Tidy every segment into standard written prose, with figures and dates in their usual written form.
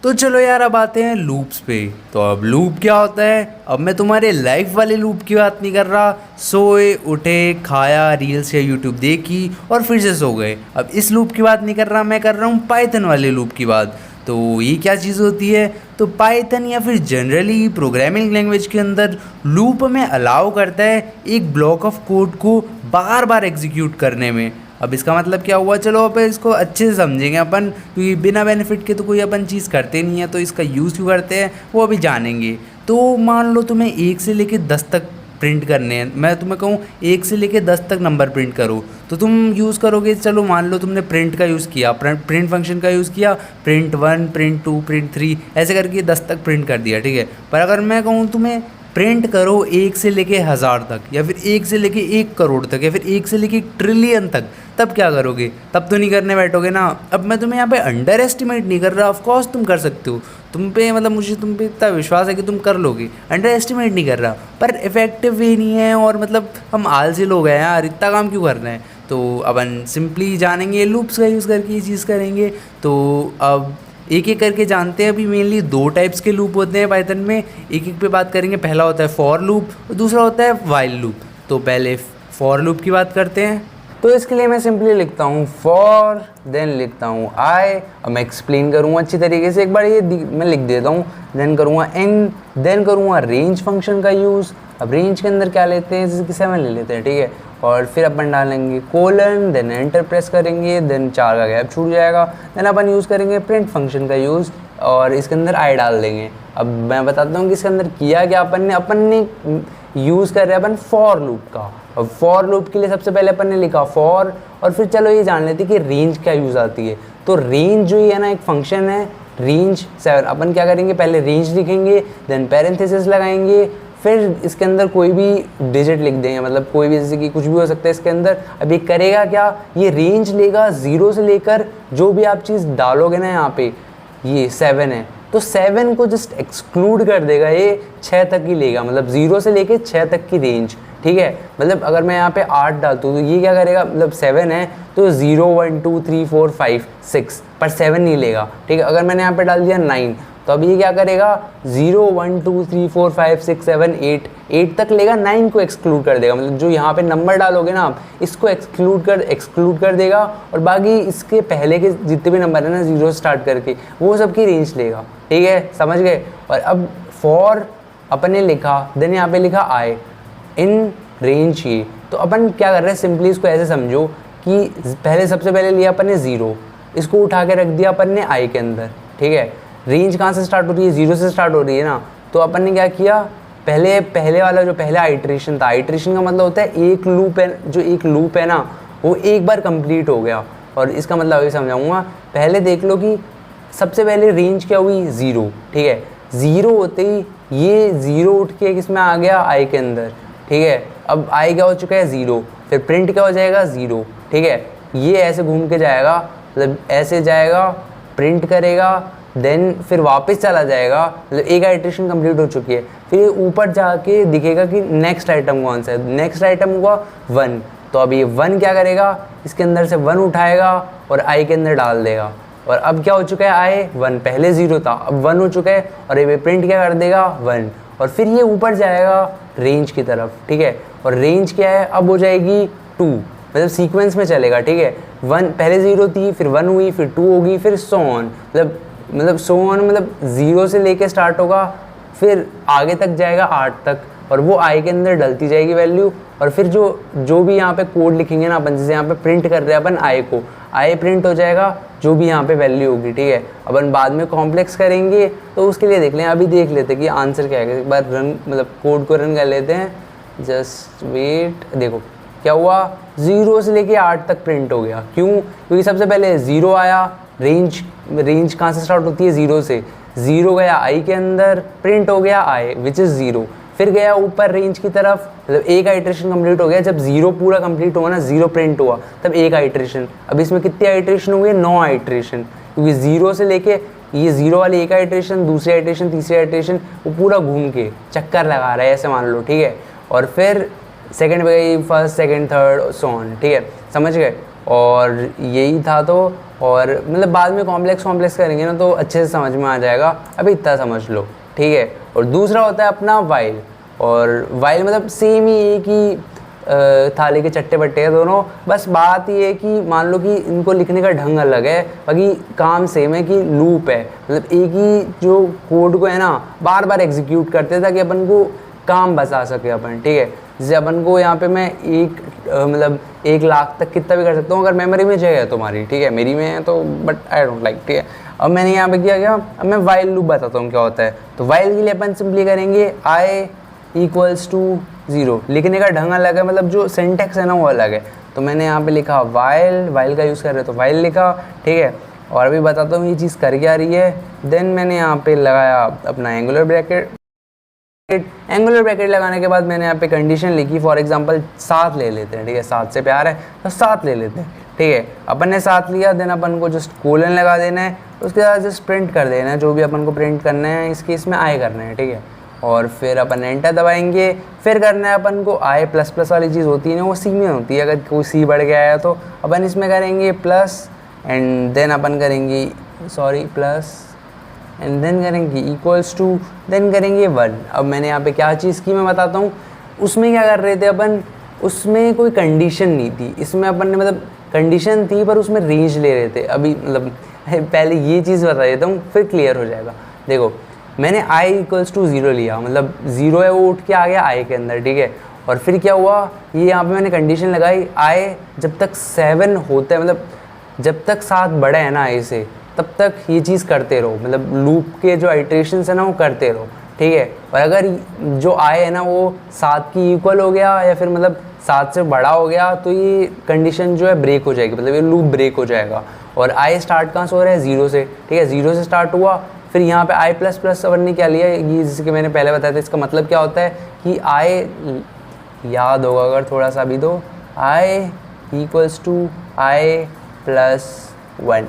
तो चलो यार अब आते हैं लूप्स पे। तो अब लूप क्या होता है? अब मैं तुम्हारे लाइफ वाले लूप की बात नहीं कर रहा, सोए उठे खाया रील्स या यूट्यूब देखी और फिर से सो गए। अब इस लूप की बात नहीं कर रहा, मैं कर रहा हूँ पाइथन वाले लूप की बात। तो ये क्या चीज़ होती है? तो पाइथन या फिर जनरली प्रोग्रामिंग लैंग्वेज के अंदर लूप में अलाउ करता है एक ब्लॉक ऑफ कोड को बार बार एग्जीक्यूट करने में। अब इसका मतलब क्या हुआ? चलो अब इसको अच्छे से समझेंगे अपन, क्योंकि बिना बेनिफिट के तो कोई अपन चीज़ करते नहीं है, तो इसका यूज़ क्यों करते हैं वो अभी जानेंगे। तो मान लो तुम्हें 1 से लेके 10 तक प्रिंट करने हैं, मैं तुम्हें कहूँ 1 से लेके 10 तक नंबर प्रिंट करो, तो तुम यूज़ करोगे, चलो मान लो तुमने प्रिंट का यूज़ किया, प्रिंट फंक्शन का यूज़ किया, प्रिंट 1 प्रिंट 2 प्रिंट 3 ऐसे करके 10 तक प्रिंट कर दिया, ठीक है। पर अगर मैं कहूँ तुम्हें प्रिंट करो 1 से लेके 1000 तक, या फिर 1 से लेके 1 करोड़ तक, या फिर 1 से लेके 1 ट्रिलियन तक, तब क्या करोगे? तब तो नहीं करने बैठोगे ना। अब मैं तुम्हें यहाँ पे अंडर एस्टिमेट नहीं कर रहा, ऑफ कोर्स तुम कर सकते हो, तुम पे मतलब मुझे तुम पे इतना विश्वास है कि तुम कर लोगे, अंडर एस्टिमेट नहीं कर रहा, पर इफेक्टिव वे नहीं है, और मतलब हम आलसी लोग हैं यार, इतना काम क्यों कर रहे हैं। तो अपन सिंपली जानेंगे लूप्स का यूज़ करके ये चीज़ करेंगे। तो अब एक एक करके जानते हैं। अभी मेनली 2 टाइप्स के लूप होते हैं पाइथन में, एक एक पे बात करेंगे। पहला होता है फॉर लूप और दूसरा होता है वाइल लूप। तो पहले फॉर लूप की बात करते हैं। तो इसके लिए मैं सिंपली लिखता हूँ फॉर, देन लिखता हूँ आई, और मैं एक्सप्लेन करूँगा अच्छी तरीके से। एक बार ये मैं लिख देता हूँ, देन करूँगा इन, देन करूँगा रेंज फंक्शन का यूज़। अब रेंज के अंदर क्या लेते हैं, जैसे कि 7 ले लेते हैं, ठीक है। और फिर अपन डालेंगे कोलन, देन एंटर प्रेस करेंगे, देन 4 का गैप छूट जाएगा। देन अपन यूज़ करेंगे प्रिंट फंक्शन का यूज़, और इसके अंदर आई डाल देंगे। अब मैं बताता हूँ कि इसके अंदर किया क्या अपन ने यूज़ कर रहे हैं अपन फॉर लूप का। अब फॉर लूप के लिए सबसे पहले अपन ने लिखा फॉर, और फिर चलो ये जान लेते कि रेंज क्या यूज़ आती है। तो रेंज जो है ना, एक फंक्शन है रेंज 7। अपन क्या करेंगे, पहले रेंज लिखेंगे, देन पैरेंथेसिस लगाएंगे, फिर इसके अंदर कोई भी डिजिट लिख देंगे, मतलब कोई भी, जैसे कि कुछ भी हो सकता है इसके अंदर। अब ये करेगा क्या, ये रेंज लेगा 0 से लेकर जो भी आप चीज़ डालोगे ना, यहाँ पे ये 7 है तो 7 को जस्ट एक्सक्लूड कर देगा, ये 6 तक ही लेगा, मतलब 0 से लेके 6 तक की रेंज, ठीक है। मतलब अगर मैं यहाँ पे 8 डालता हूँ तो ये क्या करेगा, मतलब 7 है तो 0 1 2 3 4 5 6, पर 7 नहीं लेगा, ठीक है। अगर मैंने यहाँ पे डाल दिया 9, तो अब ये क्या करेगा, 0 1 2 3 4 5 6 7 8 तक लेगा, 9 को एक्सक्लूड कर देगा। मतलब जो यहाँ पे नंबर डालोगे ना आप, इसको एक्सक्लूड कर देगा, और बाकी इसके पहले के जितने भी नंबर है ना 0 से स्टार्ट करके, वो सबकी रेंज लेगा, ठीक है, समझ गए। और अब फॉर अपन ने लिखा, देन यहाँ पे लिखा आई इन रेंज ये। तो अपन क्या कर रहे हैं, सिंपली इसको ऐसे समझो कि पहले सबसे पहले लिया अपन ने 0, इसको उठा के रख दिया अपन ने आई के अंदर, ठीक है। रेंज कहाँ से स्टार्ट हो रही है, 0 से स्टार्ट हो रही है ना। तो अपन ने क्या किया, पहले वाला जो पहला आइट्रेशन था, आइट्रेशन का मतलब होता है एक लूप है, जो एक लूप है ना वो एक बार कंप्लीट हो गया। और इसका मतलब अभी समझाऊंगा। पहले देख लो कि सबसे पहले रेंज क्या हुई, 0, ठीक है। 0 होते ही ये 0 उठ के किसमें आ गया, आई के अंदर, ठीक है। अब आई क्या हो चुका है, 0, फिर प्रिंट क्या हो जाएगा, 0, ठीक है। ये ऐसे घूम के जाएगा, मतलब ऐसे जाएगा, प्रिंट करेगा, देन फिर वापस चला जाएगा, मतलब एक आइट्रेशन कंप्लीट हो चुकी है। फिर ऊपर जाके दिखेगा कि नेक्स्ट आइटम कौन सा है, नेक्स्ट आइटम हुआ 1। तो अब ये 1 क्या करेगा, इसके अंदर से 1 उठाएगा और आई के अंदर डाल देगा। और अब क्या हो चुका है, आई 1, पहले 0 था, अब 1 हो चुका है, और ये प्रिंट क्या कर देगा, 1। और फिर ये ऊपर जाएगा रेंज की तरफ, ठीक है। और रेंज क्या है, अब हो जाएगी 2, मतलब सीक्वेंस में चलेगा, ठीक है। 1 पहले 0 थी, फिर 1 हुई, फिर 2 होगी, फिर सो ऑन, मतलब सो ऑन, मतलब 0 से लेके स्टार्ट होगा, फिर आगे तक जाएगा 8 तक, और वो आई के अंदर डलती जाएगी वैल्यू। और फिर जो भी यहाँ पे कोड लिखेंगे ना अपन, जैसे यहाँ पे प्रिंट कर रहे हैं अपन आई को, आई प्रिंट हो जाएगा जो भी यहाँ पे वैल्यू होगी, ठीक है। अपन बाद में कॉम्प्लेक्स करेंगे, तो उसके लिए देख लें, अभी देख लेते हैं कि आंसर क्या है। एक बार रन, मतलब कोड को रन कर लेते हैं, जस्ट वेट। देखो क्या हुआ, 0 से लेके 8 तक प्रिंट हो गया। क्यों, क्योंकि सबसे पहले 0 आया, रेंज कहाँ से स्टार्ट होती है, 0 से, 0 गया आई के अंदर, प्रिंट हो गया आई विच इज़ 0, फिर गया ऊपर रेंज की तरफ, मतलब एक आइट्रेशन कंप्लीट हो गया। जब 0 पूरा कंप्लीट हुआ ना, 0 प्रिंट हुआ, तब एक आइट्रेशन। अब इसमें कितने आइट्रेशन हुए, 9 आइट्रेशन, क्योंकि 0 से लेके ये 0 वाली एक आइट्रेशन, दूसरी आइट्रेशन, तीसरी आइट्रेशन, वो पूरा घूम के चक्कर लगा रहा है, ऐसे मान लो, ठीक है। और फिर सेकंड पे गई, first second third so on, ठीक है, समझ गए। और यही था। तो और मतलब बाद में कॉम्प्लेक्स करेंगे ना तो अच्छे से समझ में आ जाएगा, अभी इतना समझ लो, ठीक है। और दूसरा होता है अपना वाइल, और वाइल मतलब सेम ही एक ही थाली के चट्टे बट्टे हैं दोनों, बस बात ये है कि मान लो कि इनको लिखने का ढंग अलग है, बाकी काम सेम है कि लूप है, मतलब एक ही जो कोड को है ना बार बार एग्जीक्यूट करते हैं ताकि अपन को काम बचा सके अपन, ठीक है। जैसे अपन को यहाँ पे मैं मतलब 1,00,000 तक कितना भी कर सकता हूँ अगर मेमोरी में जगह है तुम्हारी, ठीक है, मेरी में है तो बट आई डोंट लाइक, ठीक है। अब मैंने यहाँ पे किया क्या, अब मैं वाइल लूप बताता हूँ क्या होता है। तो वाइल के लिए अपन सिंपली करेंगे i इक्वल्स टू 0, लिखने का ढंग अलग है, मतलब जो सिंटैक्स है ना वो अलग है। तो मैंने यहाँ पे लिखा वाइल का यूज़ कर रहे तो वाइल लिखा, ठीक है। और अभी बताता हूँ ये चीज़ कर क्या रही है। देन मैंने यहाँ पे लगाया अपना एंगुलर ब्रैकेट लगाने के बाद मैंने यहाँ पे कंडीशन लिखी, फॉर एग्जांपल 7 ले लेते हैं, ठीक है, 7 से प्यार है तो 7 ले लेते हैं, ठीक है। अपन ने 7 लिया, देन अपन को जस्ट कोलन लगा देना है, उसके बाद जस्ट प्रिंट कर देना है जो भी अपन को प्रिंट करना है, इस केस में आई करना है, ठीक है। और फिर अपन एंटर दबाएंगे, फिर करना है अपन को आई प्लस प्लस वाली चीज़ होती है ना वो सी में होती है, अगर कोई सी बढ़ गया है तो अपन इसमें करेंगे प्लस एंड देन अपन करेंगे प्लस एंड देन करेंगे इक्वल्स टू, देन करेंगे 1। अब मैंने यहाँ पे क्या चीज़ की मैं बताता हूँ। उसमें क्या कर रहे थे अपन, उसमें कोई कंडीशन नहीं थी, इसमें अपन ने मतलब कंडीशन थी पर उसमें रेंज ले रहे थे। अभी मतलब पहले ये चीज़ बता देता हूँ फिर क्लियर हो जाएगा। देखो मैंने i इक्वल्स टू 0 लिया, मतलब 0 है वो उठ के आ गया i के अंदर, ठीक है। और फिर क्या हुआ, ये यहाँ पे मैंने कंडीशन लगाई i जब तक 7 होता है, मतलब जब तक 7 बड़ा है ना i से, तब तक ये चीज़ करते रहो, मतलब लूप के जो आइट्रेशंस है ना वो करते रहो, ठीक है। और अगर जो i है ना वो 7 की इक्वल हो गया या फिर मतलब 7 से बड़ा हो गया तो ये कंडीशन जो है ब्रेक हो जाएगी, मतलब ये लूप ब्रेक हो जाएगा। और i स्टार्ट कहाँ से हो रहा है, 0 से, ठीक है, 0 से स्टार्ट हुआ। फिर यहाँ पे i प्लस प्लस अपन ने क्या लिया, ये जैसे कि मैंने पहले बताया था, इसका मतलब क्या होता है कि i याद होगा अगर थोड़ा सा भी, तो i equals to i plus 1,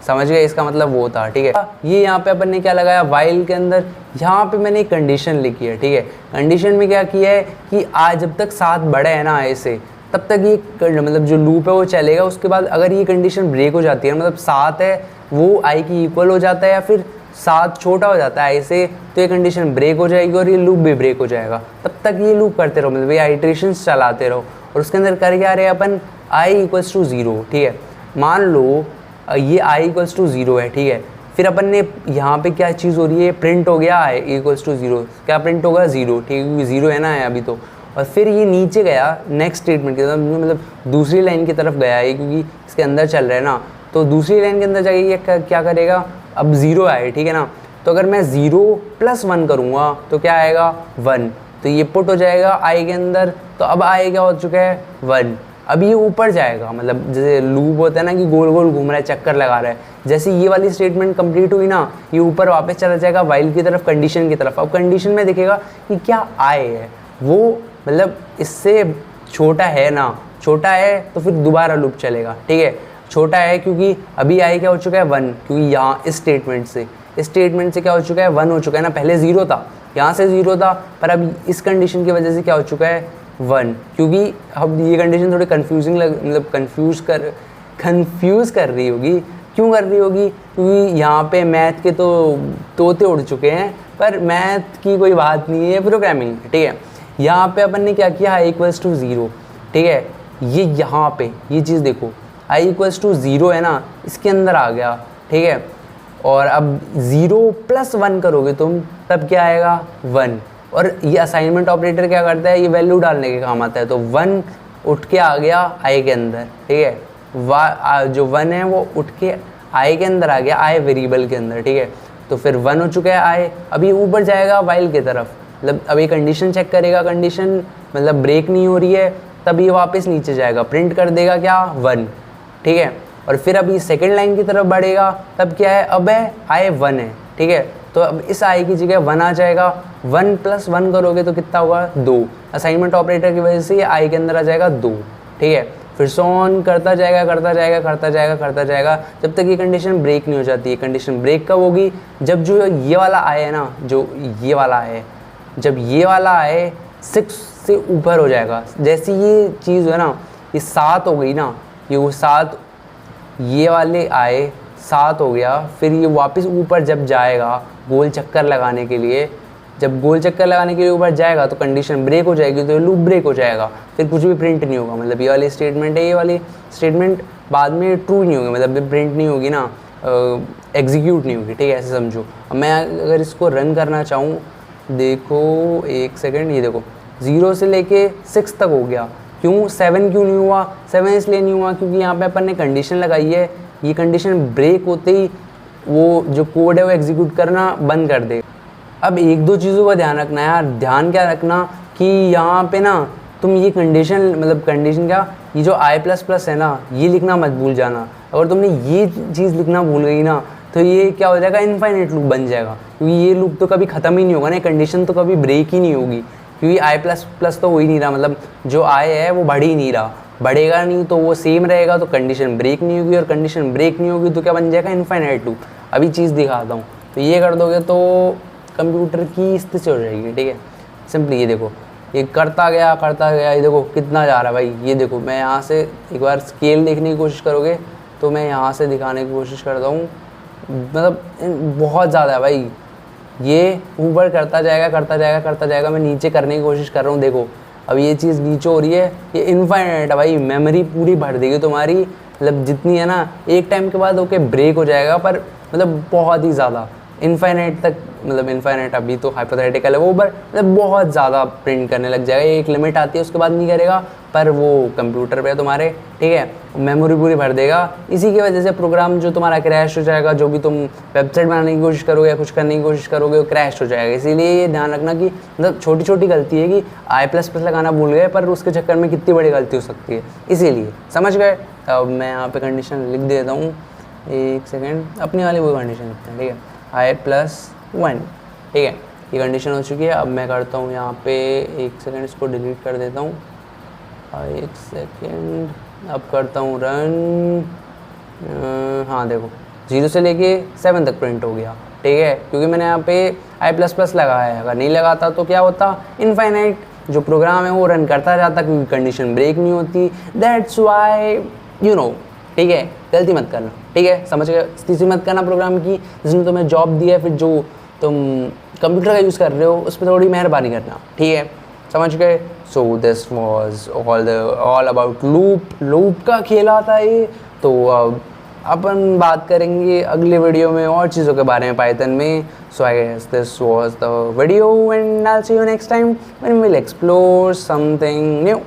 समझ गए, इसका मतलब वो था, ठीक है। ये यहाँ पे अपन ने क्या लगाया वाइल के अंदर, यहाँ पे मैंने एक कंडीशन लिखी है, ठीक है। कंडीशन में क्या किया है कि जब तक 7 बड़ा है ना i से, तब तक ये मतलब जो लूप है वो चलेगा। उसके बाद अगर ये कंडीशन ब्रेक हो जाती है, मतलब 7 है वो i की इक्वल हो जाता है या फिर 7 छोटा हो जाता है i से, तो ये कंडीशन ब्रेक हो जाएगी और ये लूप भी ब्रेक हो जाएगा। तब तक ये लूप करते रहो, मतलब ये आइट्रेशंस चलाते रहो। और उसके अंदर कर क्या रहे अपन, i इक्वल्स टू 0, ठीक है। मान लो ये i इक्वल्स टू 0 है, ठीक है। फिर अपन ने यहाँ पे क्या चीज़ हो रही है, प्रिंट हो गया i इक्वल्स टू 0, क्या प्रिंट होगा 0, ठीक है, क्योंकि 0 है ना है अभी तो। और फिर ये नीचे गया नेक्स्ट स्टेटमेंट की तरफ, मतलब दूसरी लाइन की तरफ गया है क्योंकि इसके अंदर चल रहा है ना, तो दूसरी लाइन के अंदर जाके ये क्या करेगा, अब 0 आए, ठीक है ना। तो अगर मैं 0 प्लस 1 करूँगा तो क्या आएगा 1, तो ये पुट हो जाएगा i के अंदर। तो अब i क्या हो चुका है 1। अब ये ऊपर जाएगा, मतलब जैसे लूप होता है ना कि गोल गोल घूम रहा है, चक्कर लगा रहा है, जैसे ये वाली स्टेटमेंट कंप्लीट हुई ना, ये ऊपर वापस चला जाएगा वाइल की तरफ, कंडीशन की तरफ। अब कंडीशन में दिखेगा कि क्या i है, वो मतलब इससे छोटा है ना, छोटा है तो फिर दोबारा लूप चलेगा, ठीक है। छोटा है क्योंकि अभी i क्या हो चुका है 1, क्योंकि यहाँ इस स्टेटमेंट से क्या हो चुका है 1 हो चुका है ना, पहले 0 था, यहाँ से 0 था, पर अब इस कंडीशन की वजह से क्या हो चुका है 1, क्योंकि अब ये कंडीशन थोड़ी कंफ्यूजिंग मतलब कंफ्यूज कर रही होगी। क्यों कर रही होगी, क्योंकि यहाँ पे मैथ के तो तोते उड़ चुके हैं, पर मैथ की कोई बात नहीं है, प्रोग्रामिंग, ठीक है। यहाँ पे अपन ने क्या किया, i इक्वल्स टू 0, ठीक है। ये यहाँ पे ये चीज़ देखो, i इक्वल्स टू 0 है ना, इसके अंदर आ गया, ठीक है। और अब 0 प्लस 1 करोगे तुम, तब क्या आएगा 1। और ये असाइनमेंट ऑपरेटर क्या करता है, ये वैल्यू डालने के काम आता है। तो 1 उठ के आ गया i के अंदर, ठीक है, जो 1 है वो उठ के i के अंदर आ गया, i वेरिएबल के अंदर, ठीक है। तो फिर 1 हो चुका है i, अभी ऊपर जाएगा वाइल की तरफ, मतलब अब ये कंडीशन चेक करेगा, कंडीशन मतलब ब्रेक नहीं हो रही है, तब ये वापस नीचे जाएगा, प्रिंट कर देगा क्या 1, ठीक है। और फिर अब ये सेकेंड लाइन की तरफ बढ़ेगा, तब क्या है, अब है i 1 है, ठीक है। तो अब इस i की जगह 1 आ जाएगा, 1 प्लस 1 करोगे तो कितना होगा 2, असाइनमेंट ऑपरेटर की वजह से ये i के अंदर आ जाएगा 2, ठीक है। फिर सो ऑन करता जाएगा जब तक ये कंडीशन ब्रेक नहीं हो जाती है। कंडीशन ब्रेक कब होगी, जब जो ये वाला i है ना, जो ये वाला है, जब ये वाला i 6 से ऊपर हो जाएगा। जैसे ये चीज़ है ना, ये 7 हो गई ना, ये वो 7 ये वाले आए 7 हो गया, फिर ये वापस ऊपर जब जाएगा गोल चक्कर लगाने के लिए, जब गोल चक्कर लगाने के लिए ऊपर जाएगा तो कंडीशन ब्रेक हो जाएगी, तो लूप ब्रेक हो जाएगा, फिर कुछ भी प्रिंट नहीं होगा। मतलब ये वाली स्टेटमेंट है, ये वाली स्टेटमेंट बाद में ट्रू नहीं होगी, मतलब प्रिंट नहीं होगी ना, एग्जीक्यूट नहीं होगी, ठीक है, ऐसे समझो। अब मैं अगर इसको रन करना चाहूँ, देखो एक सेकेंड, ये देखो 0 से लेके 6 तक हो गया। क्यों 7 क्यों नहीं हुआ? 7 इसलिए नहीं हुआ क्योंकि यहाँ पे अपन ने कंडीशन लगाई है, ये कंडीशन ब्रेक होते ही वो जो कोड है वो एग्जीक्यूट करना बंद कर दे। अब एक दो चीज़ों का ध्यान रखना यार, ध्यान क्या रखना कि यहाँ पे ना तुम ये कंडीशन, मतलब कंडीशन क्या, ये जो i++ है ना, ये लिखना मत भूल जाना। अगर तुमने ये चीज़ लिखना भूल गई ना तो ये क्या हो जाएगा, इनफाइनाइट लूप बन जाएगा, क्योंकि ये लूप तो कभी ख़त्म ही नहीं होगा ना, कंडीशन तो कभी ब्रेक ही नहीं होगी, क्योंकि i++ तो हो ही नहीं रहा, मतलब जो i है वो बढ़ ही नहीं रहा, बढ़ेगा नहीं तो वो सेम रहेगा, तो कंडीशन ब्रेक नहीं होगी, और कंडीशन ब्रेक नहीं होगी तो क्या बन जाएगा, इनफाइनाइट लूप। अभी चीज़ दिखाता हूँ, तो ये कर दोगे तो कंप्यूटर की स्थिति हो जाएगी, ठीक है। सिंपली ये देखो, ये करता गया, ये देखो कितना जा रहा है भाई, ये देखो। मैं यहाँ से एक बार स्केल देखने की कोशिश करोगे तो मैं यहाँ से दिखाने की कोशिश करता हूँ, मतलब बहुत ज़्यादा है भाई, ये ऊपर करता जाएगा, मैं नीचे करने की कोशिश कर रहा हूँ, देखो अब ये चीज़ नीचे हो रही है, ये इनफाइनाइट है भाई, मेमोरी पूरी भर देगी तुम्हारी, मतलब जितनी है ना, एक टाइम के बाद ओके ब्रेक हो जाएगा, पर मतलब बहुत ही ज़्यादा इनफाइनाइट तक, मतलब इनफाइनाइट अभी तो हाइपोथेटिकल है वो, पर मतलब बहुत ज़्यादा प्रिंट करने लग जाएगा, एक लिमिट आती है उसके बाद नहीं करेगा, पर वो कंप्यूटर पे है तुम्हारे, ठीक है, मेमोरी पूरी भर देगा। इसी की वजह से प्रोग्राम जो तुम्हारा क्रैश हो जाएगा, जो भी तुम वेबसाइट बनाने की कोशिश करोगे या कुछ करने की कोशिश करोगे वो क्रैश हो जाएगा। इसीलिए ये ध्यान रखना कि मतलब छोटी छोटी गलती है कि i++ लगाना भूल गए, पर उसके चक्कर में कितनी बड़ी गलती हो सकती है, इसीलिए समझ गए। अब मैं यहाँ पे कंडीशन लिख देता हूँ, एक सेकेंड, अपनी वाली वो कंडीशन लिखते हैं, ठीक है, i+1, ठीक है, ये कंडीशन हो चुकी है। अब मैं करता हूँ यहाँ पे, एक सेकेंड इसको डिलीट कर देता हूँ, एक सेकेंड, अब करता हूँ रन। हाँ देखो 0 से लेके 7 तक प्रिंट हो गया, ठीक है, क्योंकि मैंने यहाँ पे i++ लगाया है, अगर नहीं लगाता तो क्या होता, इनफाइनाइट जो प्रोग्राम है वो रन करता जाता, क्योंकि कंडीशन ब्रेक नहीं होती, दैट्स वाई यू नो, ठीक है, गलती मत करना, ठीक है, समझ गए, स्थिति मत करना प्रोग्राम की, जिसने तुम्हें जॉब दी है, फिर जो तुम कंप्यूटर का यूज़ कर रहे हो उस पर थोड़ी मेहरबानी करना, ठीक है, समझ गए। So this was all about loop का खेल आता है ये। तो अब अपन बात करेंगे अगले वीडियो में और चीज़ों के बारे में पाइथन में। So I guess this was the video and I will see you next time when we will explore something new.